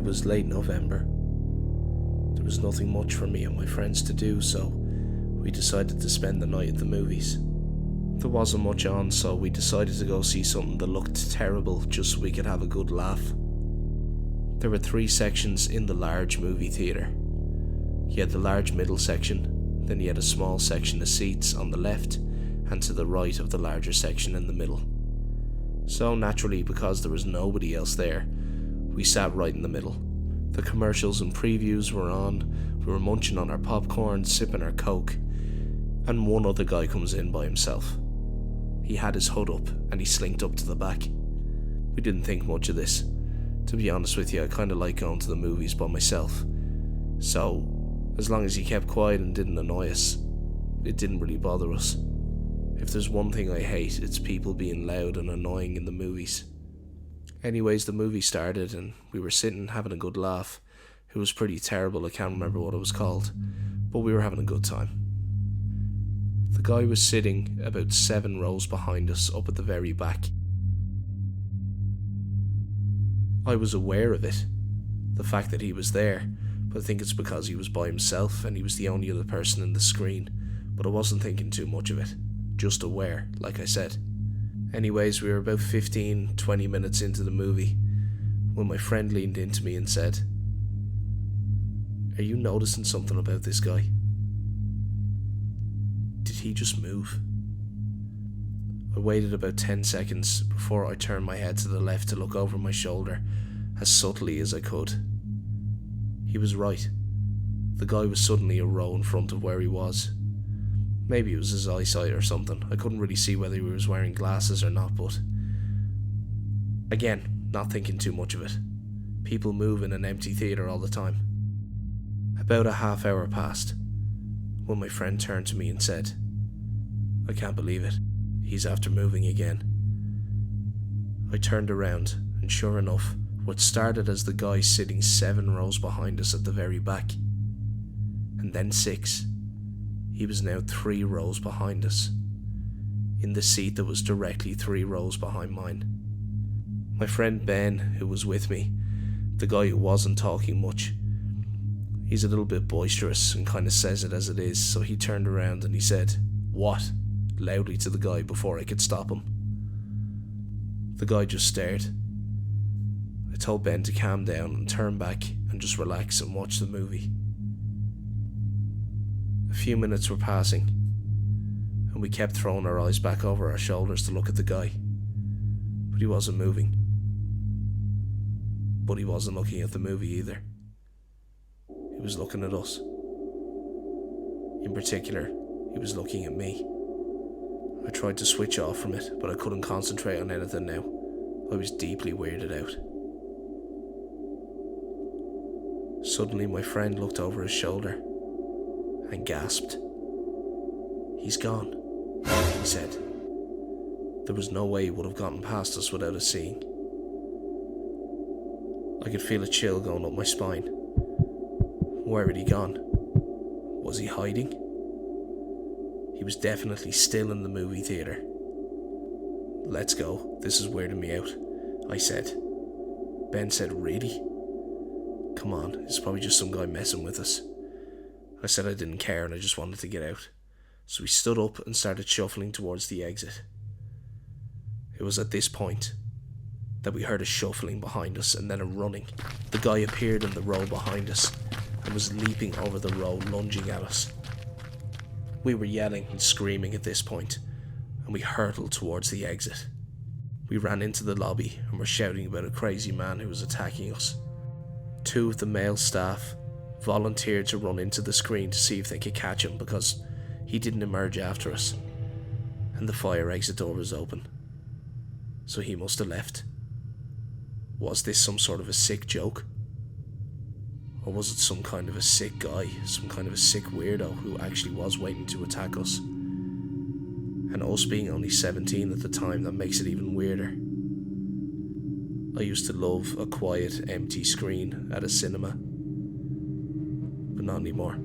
was late November. There was nothing much for me and my friends to do, so we decided to spend the night at the movies. There wasn't much on, so we decided to go see something that looked terrible just so we could have a good laugh. There were 3 sections in the large movie theatre. You had the large middle section, then you had a small section of seats on the left and to the right of the larger section in the middle. So naturally, because there was nobody else there, we sat right in the middle. The commercials and previews were on, we were munching on our popcorn, sipping our Coke, and one other guy comes in by himself. He had his hood up and he slinked up to the back. We didn't think much of this. To be honest with you, I kinda like going to the movies by myself. So, as long as he kept quiet and didn't annoy us, it didn't really bother us. If there's one thing I hate, it's people being loud and annoying in the movies. Anyways, the movie started and we were sitting having a good laugh. It was pretty terrible, I can't remember what it was called, but we were having a good time. The guy was sitting about 7 rows behind us up at the very back. I was aware of it, the fact that he was there, but I think it's because he was by himself and he was the only other person in the screen, but I wasn't thinking too much of it, just aware, like I said. Anyways, we were about 15-20 minutes into the movie when my friend leaned into me and said, "Are you noticing something about this guy? Did he just move?" I waited about 10 seconds before I turned my head to the left to look over my shoulder as subtly as I could. He was right. The guy was suddenly a row in front of where he was. Maybe it was his eyesight or something. I couldn't really see whether he was wearing glasses or not, but again, not thinking too much of it. People move in an empty theatre all the time. About a half hour passed when my friend turned to me and said, "I can't believe it. He's after moving again." I turned around, and sure enough, what started as the guy sitting 7 rows behind us at the very back, and then 6, he was now 3 rows behind us, in the seat that was directly 3 rows behind mine. My friend Ben, who was with me, the guy who wasn't talking much, he's a little bit boisterous and kind of says it as it is, so he turned around and he said, "What?" loudly to the guy before I could stop him. The guy just stared. I told Ben to calm down and turn back and just relax and watch the movie. A few minutes were passing, and we kept throwing our eyes back over our shoulders to look at the guy, but he wasn't moving. But he wasn't looking at the movie either. He was looking at us. In particular, he was looking at me. I tried to switch off from it, but I couldn't concentrate on anything now. I was deeply weirded out. Suddenly my friend looked over his shoulder and gasped. "He's gone," he said. There was no way he would have gotten past us without us seeing. I could feel a chill going up my spine. Where had he gone? Was he hiding? He was definitely still in the movie theatre. "Let's go, this is weirding me out," I said. Ben said, "Really? Come on, it's probably just some guy messing with us." I said I didn't care and I just wanted to get out. So we stood up and started shuffling towards the exit. It was at this point that we heard a shuffling behind us and then a running. The guy appeared in the row behind us and was leaping over the row, lunging at us. We were yelling and screaming at this point, and we hurtled towards the exit. We ran into the lobby and were shouting about a crazy man who was attacking us. 2 of the male staff volunteered to run into the screen to see if they could catch him because he didn't emerge after us, and the fire exit door was open. So he must have left. Was this some sort of a sick joke? Or was it some kind of a sick guy, some kind of a sick weirdo who actually was waiting to attack us? And us being only 17 at the time, that makes it even weirder. I used to love a quiet, empty screen at a cinema, but not anymore.